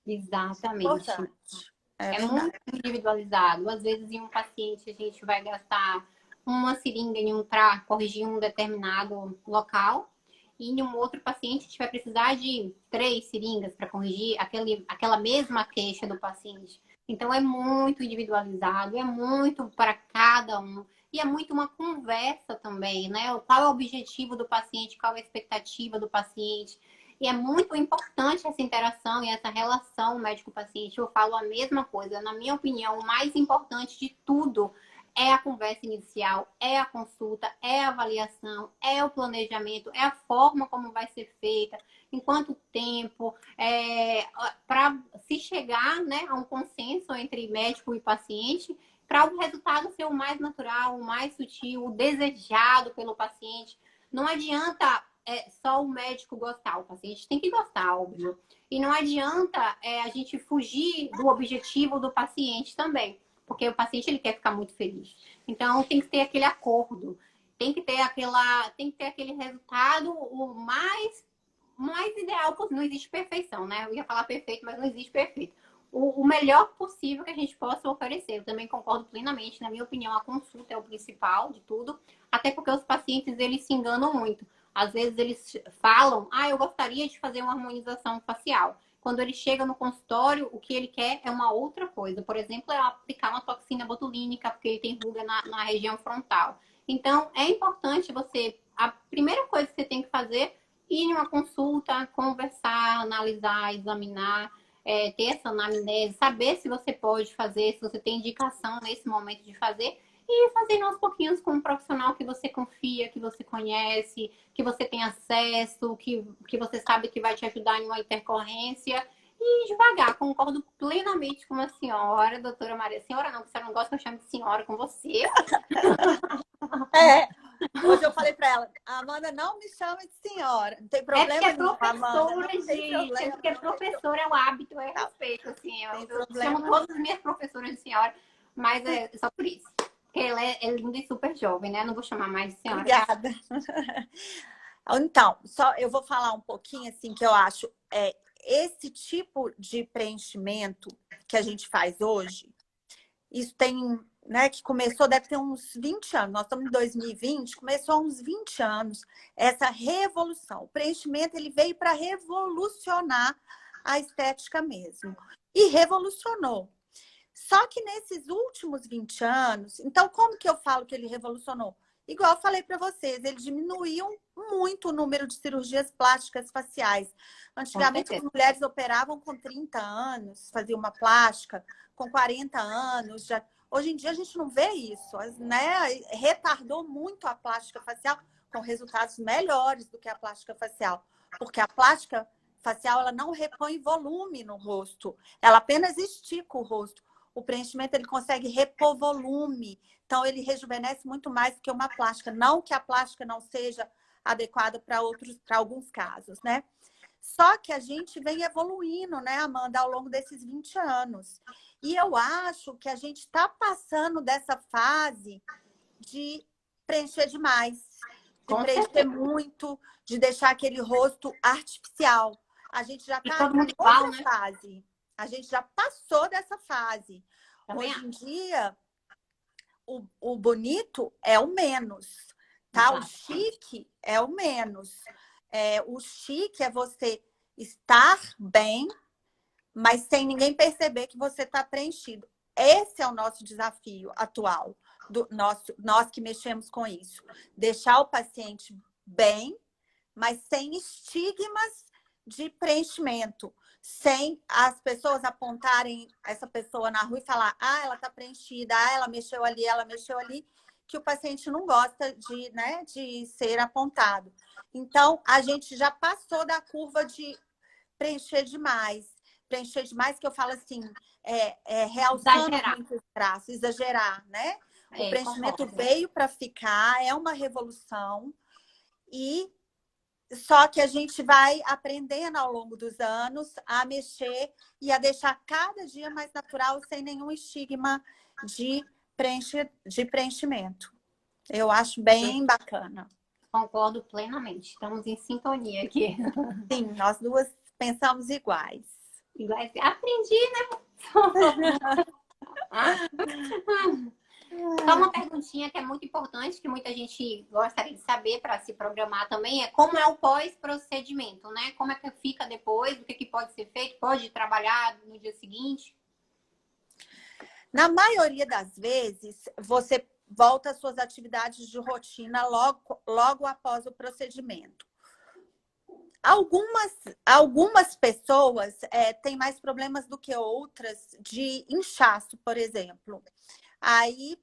Exatamente. Importante. É É verdade. muito individualizado. Às vezes, em um paciente, a gente vai gastar uma seringa em um para corrigir um determinado local, e em um outro paciente, a gente vai precisar de 3 seringas para corrigir aquela mesma queixa do paciente. Então, é muito individualizado, é muito para cada um. E é muito uma conversa também, né? Qual é o objetivo do paciente, qual é a expectativa do paciente. E é muito importante essa interação e essa relação médico-paciente. Eu falo a mesma coisa. Na minha opinião, o mais importante de tudo é a conversa inicial, é a consulta, é a avaliação, é o planejamento, é a forma como vai ser feita, em quanto tempo, para se chegar, né, a um consenso entre médico e paciente, para o resultado ser o mais natural, o mais sutil, o desejado pelo paciente. Não adianta só o médico gostar, o paciente tem que gostar, óbvio. E não adianta a gente fugir do objetivo do paciente também, porque o paciente ele quer ficar muito feliz. Então tem que ter aquele acordo, tem que ter aquele resultado o mais ideal possível. Não existe perfeição, né? Eu ia falar perfeito, mas não existe perfeito. O melhor possível que a gente possa oferecer. Eu também concordo plenamente. Na minha opinião, a consulta é o principal de tudo. Até porque os pacientes, eles se enganam muito. Às vezes eles falam, eu gostaria de fazer uma harmonização facial. Quando ele chega no consultório, o que ele quer é uma outra coisa. Por exemplo, é aplicar uma toxina botulínica, porque ele tem ruga na região frontal. Então, é importante a primeira coisa que você tem que fazer ir em uma consulta, conversar, analisar, examinar, ter essa anamnese, saber se você pode fazer, se você tem indicação nesse momento de fazer, e fazendo aos pouquinhos com um profissional que você confia, que você conhece, que você tem acesso, que você sabe que vai te ajudar em uma intercorrência. E devagar, concordo plenamente com a senhora, doutora Maria. Senhora não, porque a senhora não gosta que eu chame de senhora com você. É, hoje eu falei para ela, Amanda, não me chama de senhora. Não tem É porque problema é nenhum, Amanda. Não professora, tem gente. É problema, porque é não tem professora, é o hábito, é problema. respeito, assim. Não tem Eu chamo problema. todas as minhas professoras de senhora, mas é só por isso. Porque ela é linda e super jovem, né? Não vou chamar mais de senhora. Obrigada. Então, só eu vou falar um pouquinho assim que eu acho esse tipo de preenchimento que a gente faz hoje, isso tem, né, que começou, deve ter uns 20 anos. Nós estamos em 2020, começou há uns 20 anos essa revolução. O preenchimento ele veio para revolucionar a estética mesmo. E revolucionou. Só que nesses últimos 20 anos, então como que eu falo que ele revolucionou? Igual eu falei para vocês, ele diminuiu muito o número de cirurgias plásticas faciais. Antigamente, as mulheres operavam com 30 anos, faziam uma plástica, com 40 anos. Já... Hoje em dia, a gente não vê isso, né? Retardou muito a plástica facial, com resultados melhores do que a plástica facial. Porque a plástica facial ela não repõe volume no rosto, ela apenas estica o rosto. O preenchimento ele consegue repor volume. Então, ele rejuvenesce muito mais do que uma plástica. Não que a plástica não seja adequada para alguns casos, né? Só que a gente vem evoluindo, né, Amanda, ao longo desses 20 anos. E eu acho que a gente está passando dessa fase de preencher demais, de preencher muito, de deixar aquele rosto artificial. A gente já está em outra fase. A gente já passou dessa fase. Hoje em dia, o bonito é o menos, tá? Exato. O chique é o menos. O chique é você estar bem, mas sem ninguém perceber que você está preenchido. Esse é o nosso desafio atual, nós que mexemos com isso. Deixar o paciente bem, mas sem estigmas de preenchimento. Sem as pessoas apontarem essa pessoa na rua e falar, ela está preenchida, ela mexeu ali, que o paciente não gosta de, né, de ser apontado. Então, a gente já passou da curva de preencher demais. Preencher demais, que eu falo assim, realçando muitos traços, exagerar, né? O preenchimento veio para ficar, é uma revolução, e só que a gente vai aprendendo ao longo dos anos a mexer e a deixar cada dia mais natural, sem nenhum estigma de preenchimento. Eu acho bem bacana. Concordo plenamente. Estamos em sintonia aqui. Sim, nós duas pensamos iguais. Igual esse, aprendi, só uma perguntinha que é muito importante, que muita gente gostaria de saber para se programar também, é como é o pós-procedimento, né? Como é que fica depois, o que, que pode ser feito, pode trabalhar no dia seguinte? Na maioria das vezes, você volta às suas atividades de rotina logo após o procedimento. Algumas pessoas têm mais problemas do que outras de inchaço, por exemplo. Aí,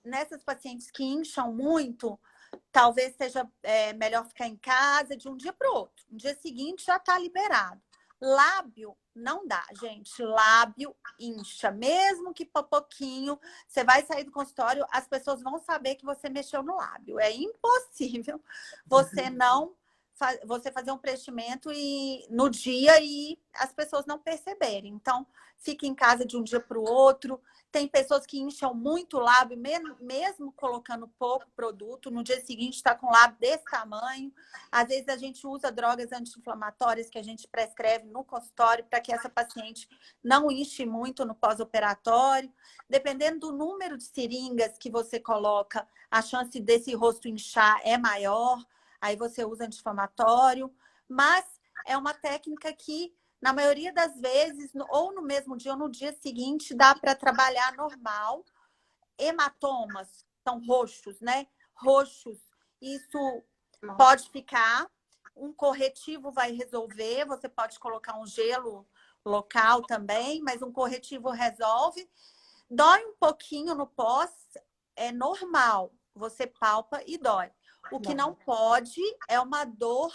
nessas pacientes que incham muito, talvez seja melhor ficar em casa de um dia para o outro. No dia seguinte já está liberado. Lábio não dá, gente. Lábio incha. Mesmo que por pouquinho, você vai sair do consultório, as pessoas vão saber que você mexeu no lábio. É impossível você fazer um preenchimento no dia e as pessoas não perceberem. Então, fica em casa de um dia para o outro. Tem pessoas que incham muito o lábio, mesmo colocando pouco produto. No dia seguinte está com o lábio desse tamanho. Às vezes a gente usa drogas anti-inflamatórias que a gente prescreve no consultório para que essa paciente não inche muito no pós-operatório. Dependendo do número de seringas que você coloca, a chance desse rosto inchar é maior. Aí você usa anti-inflamatório. Mas é uma técnica que na maioria das vezes, ou no mesmo dia ou no dia seguinte, dá para trabalhar normal. Hematomas são roxos, né? Roxos, isso pode ficar. Um corretivo vai resolver. Você pode colocar um gelo local também, mas um corretivo resolve. Dói um pouquinho no pós, é normal. Você palpa e dói. O que não pode é uma dor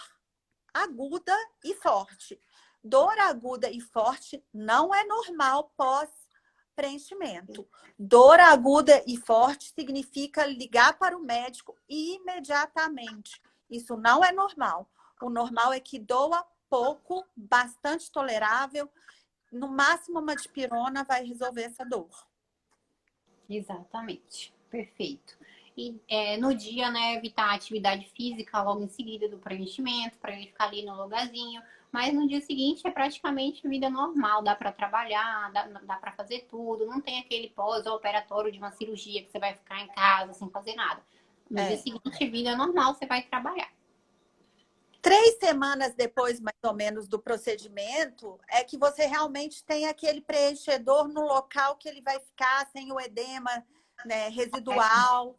aguda e forte. Dor aguda e forte não é normal pós-preenchimento. Dor aguda e forte significa ligar para o médico imediatamente. Isso não é normal. O normal é que doa pouco, bastante tolerável. No máximo, uma dipirona vai resolver essa dor. Exatamente. Perfeito. E no dia, né, evitar a atividade física logo em seguida do preenchimento, para ele ficar ali no lugarzinho. Mas no dia seguinte é praticamente vida normal, dá para trabalhar, dá para fazer tudo. Não tem aquele pós-operatório de uma cirurgia que você vai ficar em casa sem fazer nada. No dia seguinte, vida normal, você vai trabalhar. 3 semanas depois, mais ou menos, do procedimento, é que você realmente tem aquele preenchedor no local que ele vai ficar sem o edema, né, residual.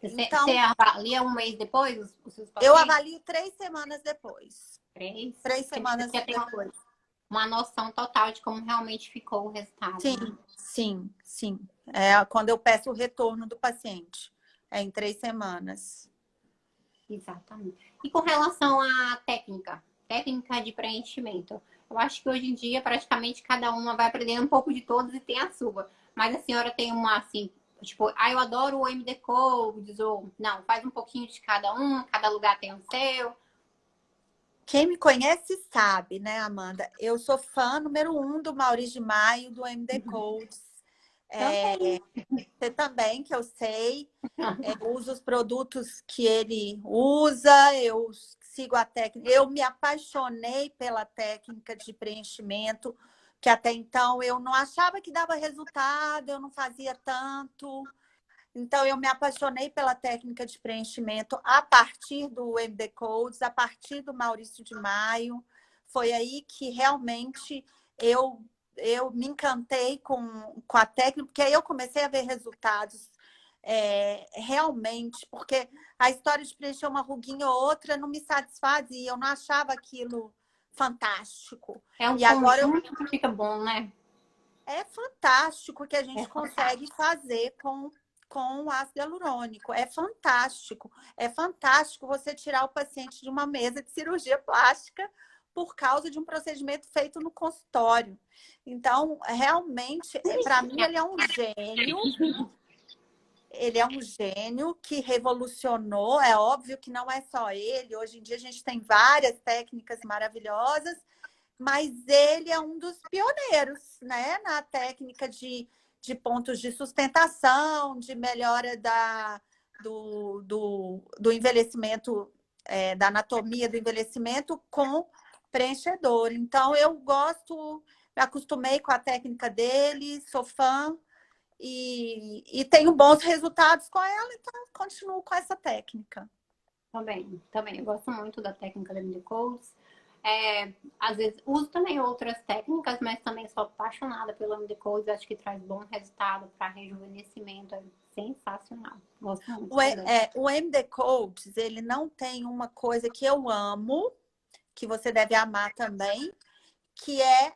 Então, você avalia um mês depois os seus pacientes? Eu avalio 3 semanas depois. 3 semanas depois. Uma noção total de como realmente ficou o resultado. Sim, né? sim. É quando eu peço o retorno do paciente. É em 3 semanas. Exatamente. E com relação à técnica de preenchimento, eu acho que hoje em dia praticamente cada uma vai aprendendo um pouco de todos e tem a sua. Mas a senhora tem uma assim, tipo, eu adoro o MD Codes, ou não, faz um pouquinho de cada lugar tem o seu. Quem me conhece sabe, né, Amanda? Eu sou fã número 1 do Maurício de Maio, do MD Codes. Você também, que eu sei. Eu uso os produtos que ele usa, eu sigo a técnica. Eu me apaixonei pela técnica de preenchimento, que até então eu não achava que dava resultado, eu não fazia tanto. Então, eu me apaixonei pela técnica de preenchimento a partir do MD Codes, a partir do Maurício de Maio. Foi aí que realmente eu me encantei com a técnica, porque aí eu comecei a ver resultados realmente, porque a história de preencher uma ruguinha ou outra não me satisfazia, eu não achava aquilo fantástico. É um conjunto que fica bom, né? É fantástico o que a gente consegue fazer com o ácido hialurônico. É fantástico. É fantástico você tirar o paciente de uma mesa de cirurgia plástica por causa de um procedimento feito no consultório. Então, realmente, para mim, ele é um gênio. Ele é um gênio que revolucionou. É óbvio que não é só ele. Hoje em dia, a gente tem várias técnicas maravilhosas, mas ele é um dos pioneiros, né, na técnica de pontos de sustentação, de melhora do envelhecimento, da anatomia do envelhecimento com preenchedor. Então, eu gosto, me acostumei com a técnica dele, sou fã e tenho bons resultados com ela, então continuo com essa técnica. Também. Eu gosto muito da técnica da MD Codes. Às vezes uso também outras técnicas, mas também sou apaixonada pela MD Codes. Acho que traz bom resultado para rejuvenescimento. É sensacional. Gosto muito. O MD Codes, ele não tem uma coisa que eu amo, que você deve amar também, que é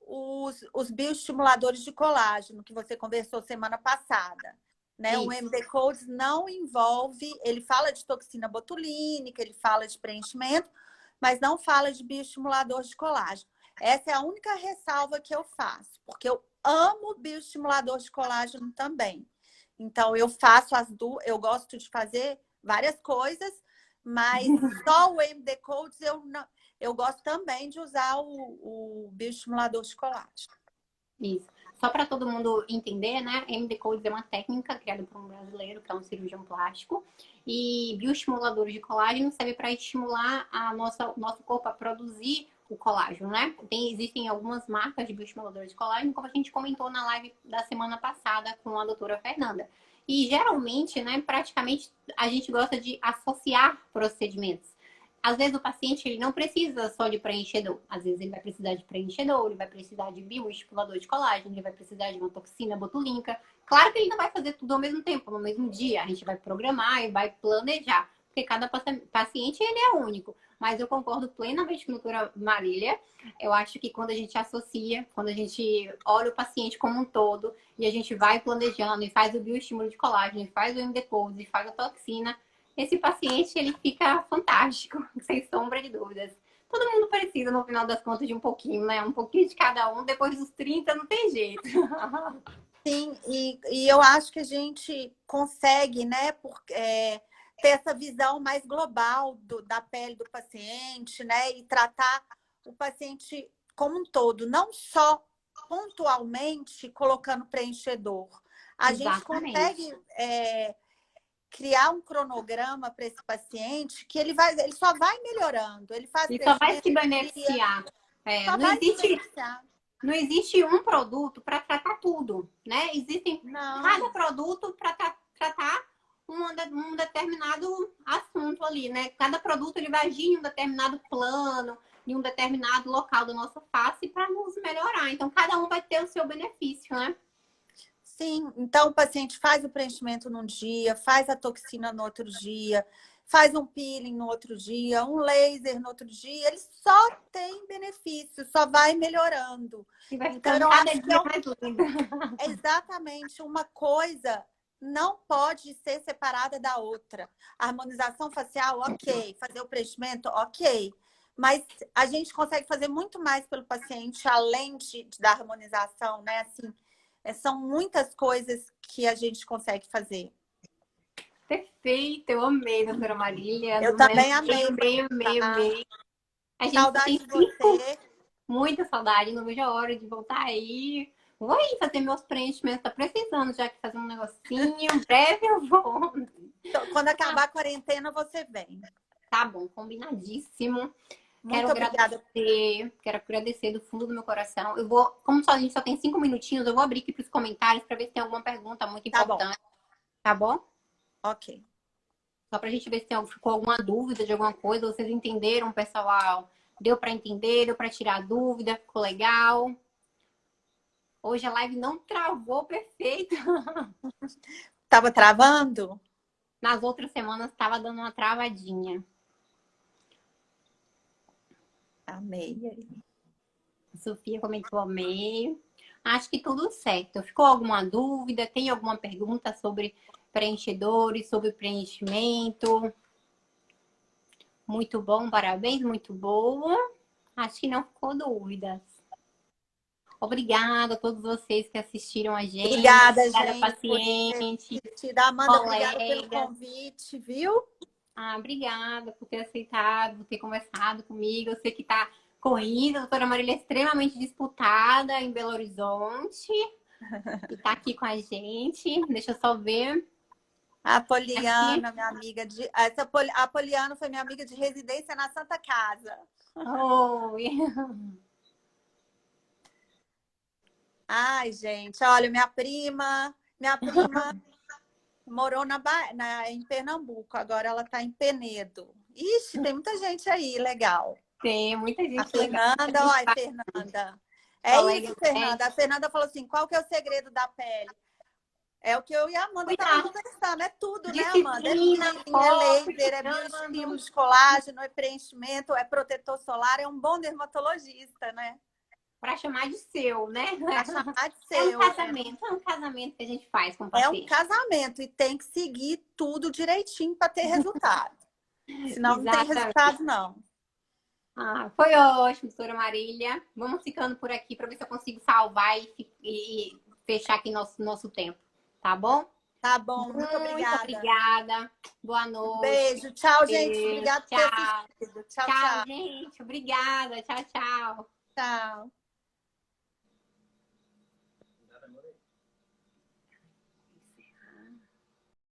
os bioestimuladores de colágeno, que você conversou semana passada. Né? O MD Codes não envolve, ele fala de toxina botulínica, ele fala de preenchimento, mas não fala de bioestimulador de colágeno. Essa é a única ressalva que eu faço, porque eu amo bioestimulador de colágeno também. Então, eu faço eu gosto de fazer várias coisas, mas só o MD Codes eu gosto também de usar o bioestimulador de colágeno. Isso. Só para todo mundo entender, né? MD Codes é uma técnica criada por um brasileiro, que é um cirurgião plástico. E bioestimuladores de colágeno serve para estimular nosso corpo a produzir o colágeno, né? Existem algumas marcas de bioestimuladores de colágeno, como a gente comentou na live da semana passada com a doutora Fernanda. E geralmente, né, praticamente a gente gosta de associar procedimentos. Às vezes o paciente ele não precisa só de preenchedor. Às vezes ele vai precisar de preenchedor, ele vai precisar de bioestimulador de colágeno, ele vai precisar de uma toxina botulínica. Claro que ele não vai fazer tudo ao mesmo tempo, no mesmo dia. A gente vai programar e vai planejar, porque cada paciente ele é único. Mas eu concordo plenamente com a doutora Marília. Eu acho que quando a gente associa, quando a gente olha o paciente como um todo e a gente vai planejando e faz o bioestímulo de colágeno, e faz o MD-Codes e faz a toxina, esse paciente ele fica fantástico, sem sombra de dúvidas. Todo mundo precisa, no final das contas, de um pouquinho, né? Um pouquinho de cada um. Depois dos 30 não tem jeito. Sim, e eu acho que a gente consegue, né, ter essa visão mais global da pele do paciente, né, e tratar o paciente como um todo, não só pontualmente colocando preenchedor. A gente consegue criar um cronograma para esse paciente que ele só vai melhorando. Ele só vai se beneficiar. Não existe um produto para tratar tudo, né? Existem cada produto para tratar um determinado assunto ali, né? Cada produto ele vai agir em um determinado plano, em um determinado local da nossa face para nos melhorar. Então, cada um vai ter o seu benefício, né? Sim, então o paciente faz o preenchimento num dia, faz a toxina no outro dia, faz um peeling no outro dia, um laser no outro dia, ele só tem benefício, só vai melhorando. E vai ficando então, cada dia mais linda. Exatamente, uma coisa não pode ser separada da outra. A harmonização facial, ok. Fazer o preenchimento, ok. Mas a gente consegue fazer muito mais pelo paciente, além da harmonização, né? Assim, são muitas coisas que a gente consegue fazer. Perfeito, eu amei, doutora Marília. Eu também amei. Amei. A gente saudade de você. Muita saudade, não vejo a hora de voltar aí. Vou aí fazer meus preenchimentos, tá precisando, já que fazer um negocinho, breve eu vou. Então, quando acabar a quarentena, você vem. Tá bom, combinadíssimo. Muito obrigada. Quero agradecer do fundo do meu coração. Eu vou, como a gente só tem 5 minutinhos, eu vou abrir aqui para os comentários para ver se tem alguma pergunta muito importante. Tá bom? Ok. Só para a gente ver se ficou alguma dúvida de alguma coisa. Vocês entenderam, pessoal? Deu para entender? Deu para tirar a dúvida? Ficou legal? Hoje a live não travou perfeito. Tava travando? Nas outras semanas estava dando uma travadinha. Amei. A Sofia comentou amei. Acho que tudo certo. Ficou alguma dúvida? Tem alguma pergunta sobre preenchedores, sobre preenchimento? Muito bom, parabéns, muito boa. Acho que não ficou dúvidas. Obrigada a todos vocês que assistiram a gente. Obrigada, gente. Paciente. Amanda, obrigada pelo convite, viu? Obrigada por ter aceitado, por ter conversado comigo. Eu sei que tá corrida, a doutora Marília é extremamente disputada em Belo Horizonte. E tá aqui com a gente. Deixa eu só ver. A Aqui. Poliana, minha amiga de. A Poliana foi minha amiga de residência na Santa Casa. Oi. Ai, gente, olha, minha prima morou em Pernambuco, agora ela está em Penedo. Ixi, tem muita gente aí, legal. Tem muita A gente legal. Fernanda, olha, Fernanda. É Colega isso, Fernanda. A médico. Fernanda falou assim: qual que é o segredo da pele? É o que eu e a Amanda estava Cuidar. conversando. É tudo, né, Amanda? É Disciplina, peeling, é foco, laser, é estudando. bioestímulo de colágeno, é preenchimento, é protetor solar, é um bom dermatologista, né? Para chamar de seu, né? Para chamar de seu. É um casamento que a gente faz com o É um paciente. casamento e tem que seguir tudo direitinho para ter resultado. Senão não tem Exatamente. resultado, não. Ah, foi ótimo, doutora Marília. Vamos ficando por aqui para ver se eu consigo salvar e fechar aqui nosso tempo. Tá bom? Tá bom, muito Muito obrigada. obrigada. Boa Um noite. beijo. Tchau, gente. Beijo. Obrigada por ter Tchau. assistido. Tchau, Tchau, tchau. gente. Obrigada. Tchau, tchau. Tchau.